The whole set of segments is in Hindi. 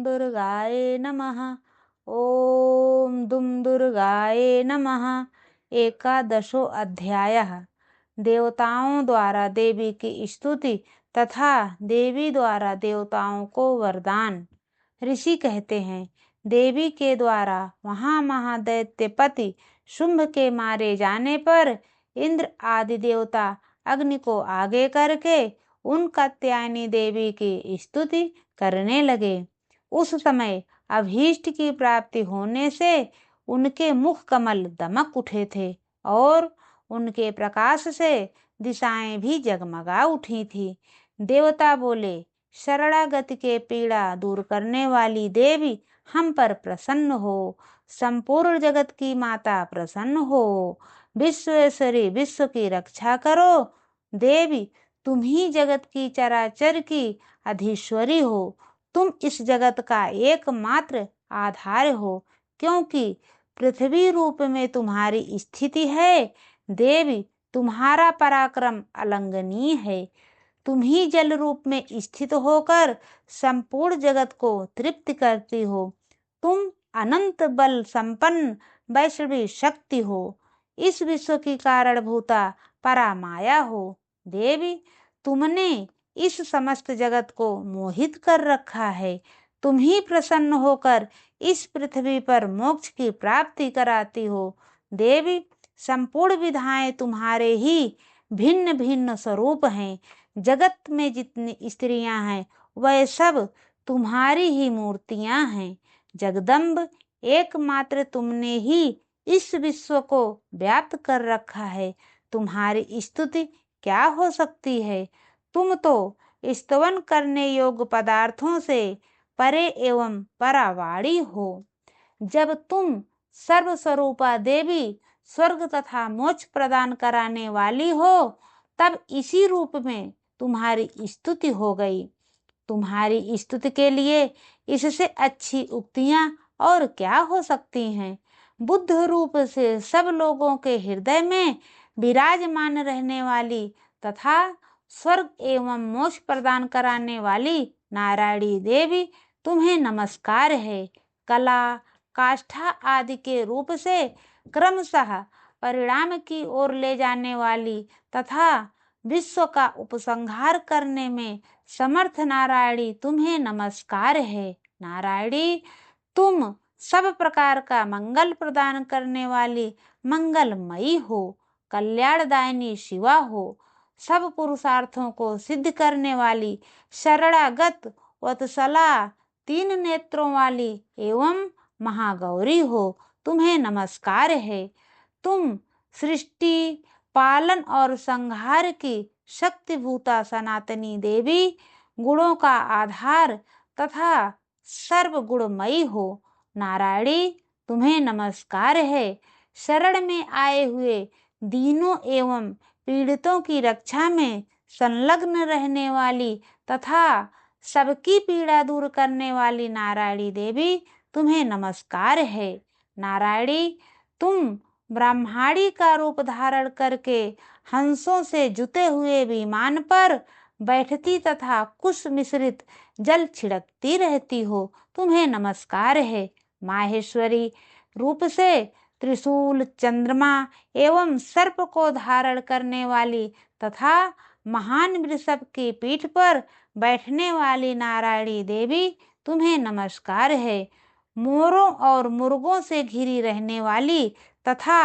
दुर्गाय नमः। ओम दुम दुर्गाय नमः। एकादशो अध्यायः। देवताओं द्वारा देवी की स्तुति तथा देवी द्वारा देवताओं को वरदान। ऋषि कहते हैं, देवी के द्वारा महादैत्यपति शुंभ के मारे जाने पर इंद्र आदि देवता अग्नि को आगे करके उन कात्यायनी देवी की स्तुति करने लगे। उस समय अभीष्ट की प्राप्ति होने से उनके मुख कमल दमक उठे थे और उनके प्रकाश से दिशाएं भी जगमगा उठी थी। देवता बोले, शरणागति के पीड़ा दूर करने वाली देवी हम पर प्रसन्न हो। संपूर्ण जगत की माता प्रसन्न हो। विश्वेश्वरी विश्व की रक्षा करो। देवी तुम ही जगत की चराचर की अधीश्वरी हो। तुम इस जगत का एकमात्र आधार हो, क्योंकि पृथ्वी रूप में तुम्हारी स्थिति है। देवी तुम्हारा पराक्रम अलंघनीय है। तुम ही जल रूप में स्थित होकर संपूर्ण जगत को तृप्त करती हो। तुम अनंत बल संपन्न वैष्णवी शक्ति हो। इस विश्व की कारणभूता परामाया हो। देवी तुमने इस समस्त जगत को मोहित कर रखा है। तुम ही प्रसन्न होकर इस पृथ्वी पर मोक्ष की प्राप्ति कराती हो। देवी संपूर्ण विधाएं तुम्हारे ही भिन्न भिन्न स्वरूप हैं। जगत में जितनी स्त्रियां हैं वह सब तुम्हारी ही मूर्तियां हैं। जगदम्ब एकमात्र तुमने ही इस विश्व को व्याप्त कर रखा है। तुम्हारी स्तुति क्या हो सकती है। तुम तो स्तवन करने योग्य पदार्थों से परे एवं परावाणी हो। जब तुम सर्वस्वरूपा देवी स्वर्ग तथा मोक्ष प्रदान कराने वाली हो, तब इसी रूप में तुम्हारी स्तुति हो गई। तुम्हारी स्तुति के लिए इससे अच्छी उक्तियां और क्या हो सकती हैं। बुद्ध रूप से सब लोगों के हृदय में विराजमान रहने वाली तथा स्वर्ग एवं मोक्ष प्रदान कराने वाली नारायणी देवी तुम्हें नमस्कार है। कला काष्ठा आदि के रूप से क्रमशः परिणाम की ओर ले जाने वाली तथा विश्व का उपसंहार करने में समर्थ नारायणी तुम्हें नमस्कार है। नारायणी तुम सब प्रकार का मंगल प्रदान करने वाली मंगलमयी हो। कल्याणदायिनी शिवा हो। सब पुरुषार्थों को सिद्ध करने वाली शरणागत वत्सला तीन नेत्रों वाली एवं महागौरी हो। तुम्हें नमस्कार है। तुम सृष्टि पालन और संहार की शक्तिभूता सनातनी देवी गुणों का आधार तथा सर्वगुणमयी हो। नारायणी तुम्हें नमस्कार है। शरण में आए हुए दीनों एवं पीड़ितों की रक्षा में संलग्न रहने वाली तथा सबकी पीड़ा दूर करने वाली नारायणी देवी तुम्हें नमस्कार है। नारायणी तुम ब्रह्माणी का रूप धारण करके हंसों से जुते हुए विमान पर बैठती तथा कुश मिश्रित जल छिड़कती रहती हो। तुम्हें नमस्कार है। माहेश्वरी रूप से त्रिशूल चंद्रमा एवं सर्प को धारण करने वाली तथा महान वृषभ की पीठ पर बैठने वाली नारायणी देवी तुम्हें नमस्कार है। मोरों और मुर्गों से घिरी रहने वाली तथा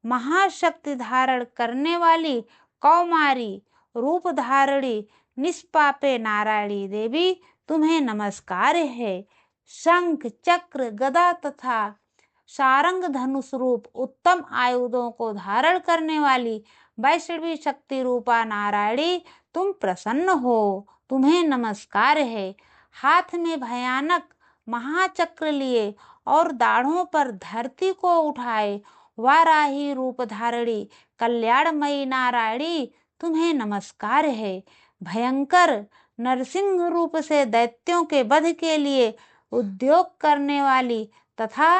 महाशक्ति धारण करने वाली कौमारी रूप धारणी निष्पापे नारायणी देवी तुम्हें नमस्कार है। शंख चक्र गदा तथा सारंग धनुष रूप उत्तम आयुधों को धारण करने वाली वैष्णवी शक्ति रूपा नारायणी तुम प्रसन्न हो। तुम्हें नमस्कार है। हाथ में भयानक महाचक्र लिए और दाढ़ों पर धरती को उठाए वाराही रूप धारणी कल्याणमयी नारायणी तुम्हें नमस्कार है। भयंकर नरसिंह रूप से दैत्यों के वध के लिए उद्योग करने वाली तथा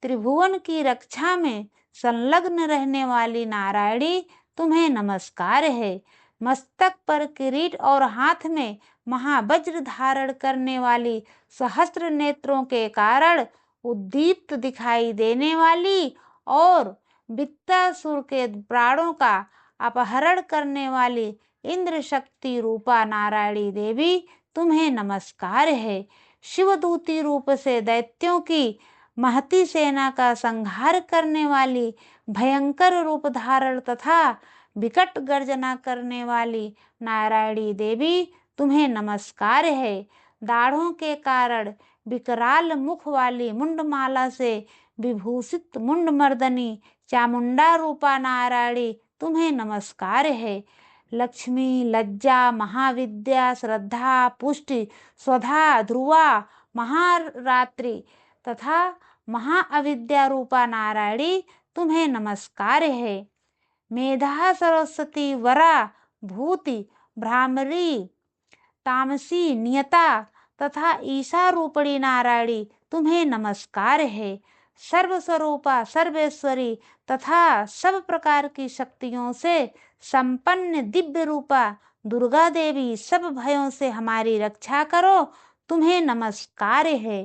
त्रिभुवन की रक्षा में संलग्न रहने वाली नारायणी तुम्हें नमस्कार है। मस्तक पर किरीट और हाथ में महावज्र धारण करने वाली, सहस्त्र नेत्रों के कारण उद्दीप्त दिखाई देने वाली और वित्तासुर के प्राणों का अपहरण करने वाली इंद्र शक्ति रूपा नारायणी देवी तुम्हें नमस्कार है। शिवदूती रूप से दैत्यों की महती सेना का संहार करने वाली, भयंकर रूप धारण तथा विकट गर्जना करने वाली नारायणी देवी तुम्हें नमस्कार है। दाढ़ों के कारण विकराल मुख वाली, मुंडमाला से विभूषित मुंडमर्दनी चामुंडा रूपा नारायणी तुम्हें नमस्कार है। लक्ष्मी, लज्जा, महाविद्या, श्रद्धा, पुष्टि, स्वधा, ध्रुवा, महारात्रि तथा महाअविद्या रूपा नारायणी तुम्हें नमस्कार है। मेधा, सरस्वती, वरा, भूति, भ्रामरी, तामसी, नियता तथा ईशा रूपणी नारायणी तुम्हें नमस्कार है। सर्वस्वरूपा, सर्वेश्वरी तथा सब प्रकार की शक्तियों से संपन्न दिव्य रूपा दुर्गा देवी, सब भयों से हमारी रक्षा करो, तुम्हें नमस्कार है।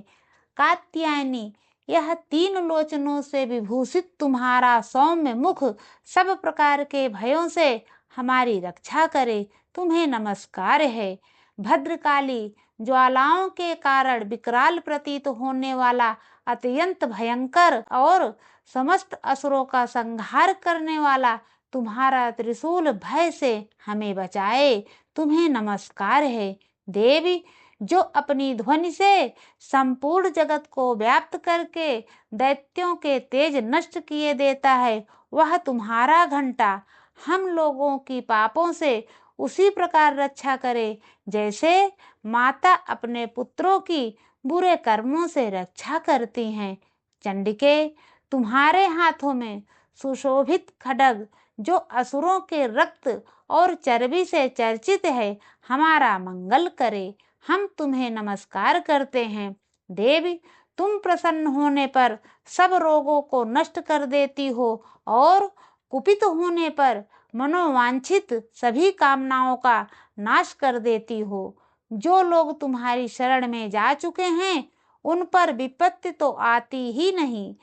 कात्यायनी, यह 3 लोचनों से विभूषित तुम्हारा सौम्य मुख सब प्रकार के भयों से हमारी रक्षा करे, तुम्हें नमस्कार है। भद्रकाली, ज्वालाओं के कारण विकराल प्रतीत होने वाला अत्यंत भयंकर और समस्त असुरों का संहार करने वाला तुम्हारा त्रिशूल भय से हमें बचाए, तुम्हें नमस्कार है। देवी, जो अपनी ध्वनि से संपूर्ण जगत को व्याप्त करके दैत्यों के तेज नष्ट किए देता है, वह तुम्हारा घंटा हम लोगों की पापों से उसी प्रकार रक्षा करे जैसे माता अपने पुत्रों की बुरे कर्मों से रक्षा करती हैं। चंडिके, तुम्हारे हाथों में सुशोभित खड्ग जो असुरों के रक्त और चर्बी से चर्चित है, हमारा मंगल करे, हम तुम्हें नमस्कार करते हैं। देवी, तुम प्रसन्न होने पर सब रोगों को नष्ट कर देती हो और कुपित होने पर मनोवांछित सभी कामनाओं का नाश कर देती हो। जो लोग तुम्हारी शरण में जा चुके हैं उन पर विपत्ति तो आती ही नहीं।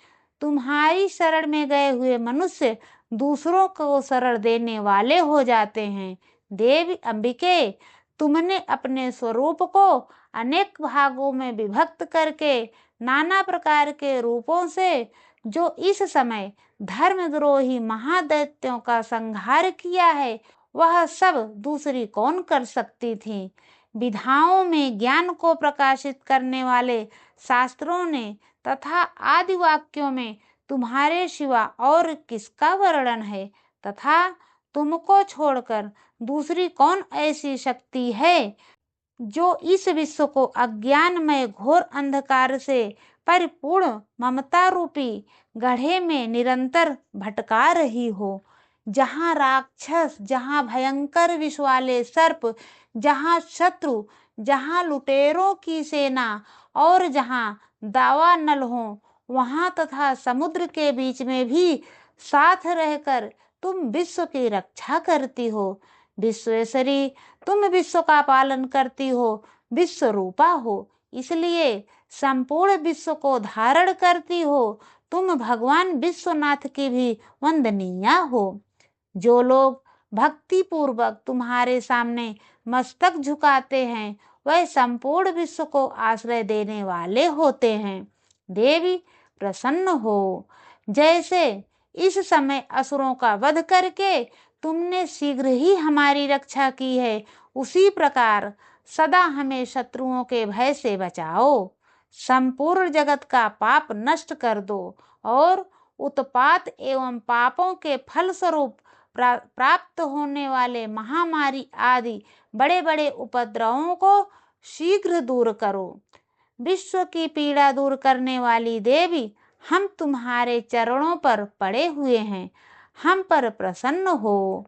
तुम्हारी शरण में गए हुए मनुष्य दूसरों को शरण देने वाले हो जाते हैं। देवी अंबिके, तुमने अपने स्वरूप को अनेक भागों में विभक्त करके नाना प्रकार के रूपों से जो इस समय धर्मद्रोही महादैत्यों का संहार किया है, वह सब दूसरी कौन कर सकती थी। विधाओं में ज्ञान को प्रकाशित करने वाले शास्त्रों ने तथा आदि वाक्यों में तुम्हारे सिवा और किसका वर्णन है, तथा तुमको छोड़कर दूसरी कौन ऐसी शक्ति है जो इस विश्व को अज्ञानमय घोर अंधकार से परिपूर्ण ममता रूपी गड्ढे में निरंतर भटका रही हो। जहाँ राक्षस, जहाँ भयंकर विष वाले सर्प, जहाँ शत्रु, जहाँ लुटेरों की सेना और जहाँ दावानल हो, वहाँ तथा समुद्र के बीच में भी साथ रहकर तुम विश्व की रक्षा करती हो। विश्वेश्वरी, तुम विश्व का पालन करती हो, विश्व रूपा हो, इसलिए संपूर्ण विश्व को धारण करती हो। तुम भगवान विश्वनाथ की भी वंदनीय हो। जो लोग भक्ति पूर्वक तुम्हारे सामने मस्तक झुकाते हैं, वह संपूर्ण विश्व को आश्रय देने वाले होते हैं। देवी प्रसन्न हो। जैसे इस समय असुरों का वध करके तुमने शीघ्र ही हमारी रक्षा की है, उसी प्रकार सदा हमें शत्रुओं के भय से बचाओ। संपूर्ण जगत का पाप नष्ट कर दो और उत्पात एवं पापों के फल स्वरूप प्राप्त होने वाले महामारी आदि बड़े बड़े उपद्रवों को शीघ्र दूर करो। विश्व की पीड़ा दूर करने वाली देवी, हम तुम्हारे चरणों पर पड़े हुए हैं, हम पर प्रसन्न हो।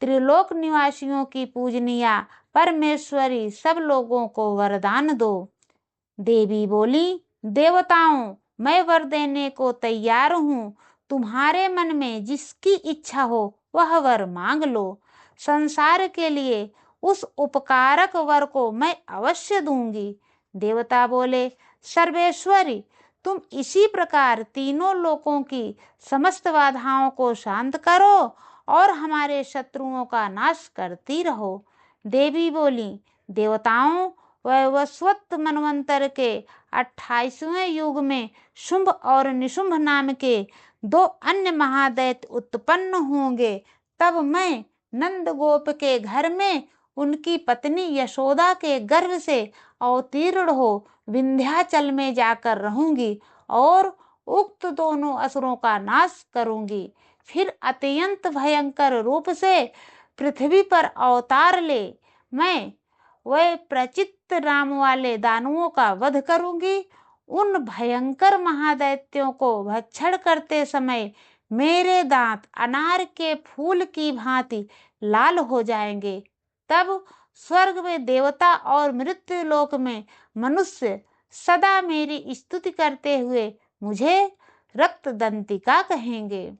त्रिलोक निवासियों की पूजनिया परमेश्वरी, सब लोगों को वरदान दो। देवी बोली, देवताओं, मैं वर देने को तैयार हूँ। तुम्हारे मन में जिसकी इच्छा हो वह वर मांग लो। संसार के लिए उस उपकारक वर को मैं अवश्य दूंगी। देवता बोले, सर्वेश्वरी, तुम इसी प्रकार तीनों लोकों की समस्त बाधाओं को शांत करो और हमारे शत्रुओं का नाश करती रहो। देवी बोली, देवताओं, वैवस्वत मनवंतर के 28वें युग में शुंभ और निशुंभ नाम के 2 अन्य महादैत्य उत्पन्न होंगे। तब मैं नंद गोप के घर में उनकी पत्नी यशोदा के गर्भ से अवतीर्ण हो विंध्याचल में जाकर रहूंगी और उक्त दोनों असुरों का नाश करूंगी। फिर अत्यंत भयंकर रूप से पृथ्वी पर अवतार ले मैं वह प्रचित्त नाम वाले दानवों का वध करूंगी। उन भयंकर महादैत्यों को भक्षण करते समय मेरे दांत अनार के फूल की भांति लाल हो जाएंगे। तब स्वर्ग में देवता और मृत्यु लोक में मनुष्य सदा मेरी स्तुति करते हुए मुझे रक्तदंतिका कहेंगे।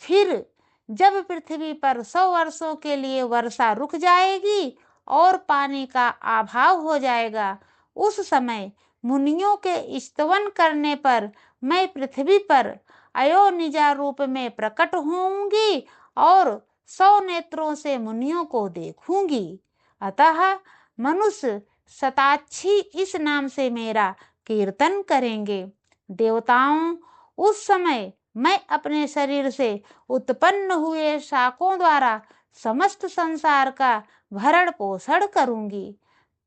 फिर जब पृथ्वी पर 100 वर्षों के लिए वर्षा रुक जाएगी और पानी का अभाव हो जाएगा, उस समय मुनियों के स्तवन करने पर मैं पृथ्वी पर अयोनिजा रूप में प्रकट होऊंगी और 100 नेत्रों से मुनियों को देखूंगी। अतः मनुष्य शताक्षी इस नाम से मेरा कीर्तन करेंगे। देवताओं, उस समय मैं अपने शरीर से उत्पन्न हुए शाकों द्वारा समस्त संसार का भरण पोषण करूंगी।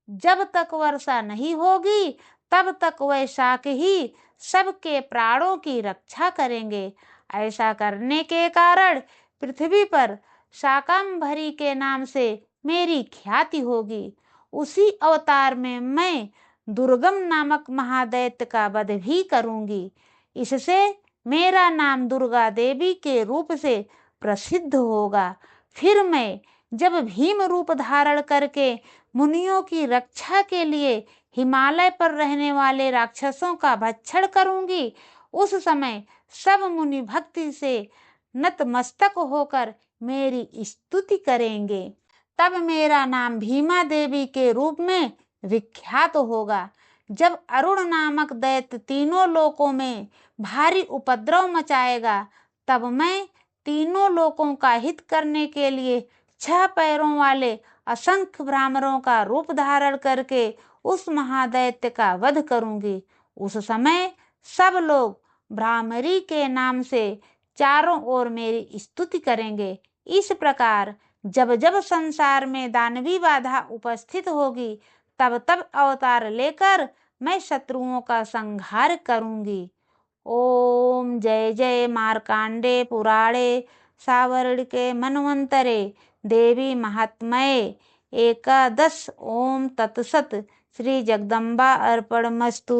जब तक वर्षा नहीं होगी तब तक वह शाक ही सबके प्राणों की रक्षा करेंगे। ऐसा करने के कारण पृथ्वी पर शाकंभरी के नाम से मेरी ख्याति होगी। उसी अवतार में मैं दुर्गम नामक महादैत्य का वध भी करूंगी। इससे मेरा नाम दुर्गा देवी के रूप से प्रसिद्ध होगा। फिर मैं जब भीम रूप धारण करके मुनियों की रक्षा के लिए हिमालय पर रहने वाले राक्षसों का भक्षण करूंगी, उस समय सब मुनि भक्ति से नतमस्तक होकर मेरी स्तुति करेंगे। तब मेरा नाम भीमा देवी के रूप में विख्यात होगा। जब अरुण नामक दैत्य तीनों लोकों में भारी उपद्रव मचाएगा, तब मैं तीनों लोकों का हित करने के लिए 6 पैरों वाले असंख्य भ्रामरों का रूप धारण करके उस महादैत्य का वध करूंगी। उस समय सब लोग भ्रामरी के नाम से चारों ओर मेरी स्तुति करेंगे। इस प्रकार जब जब संसार में दानवी बाधा उपस्थित होगी, तब तब अवतार लेकर मैं शत्रुओं का संहार करूंगी। ओम जय जय मार्कांडे पुराणे सावर्णिके मन्वंतरे देवी महात्म्ये एकादश। ओम तत्सत। श्री जगदम्बा अर्पणमस्तु।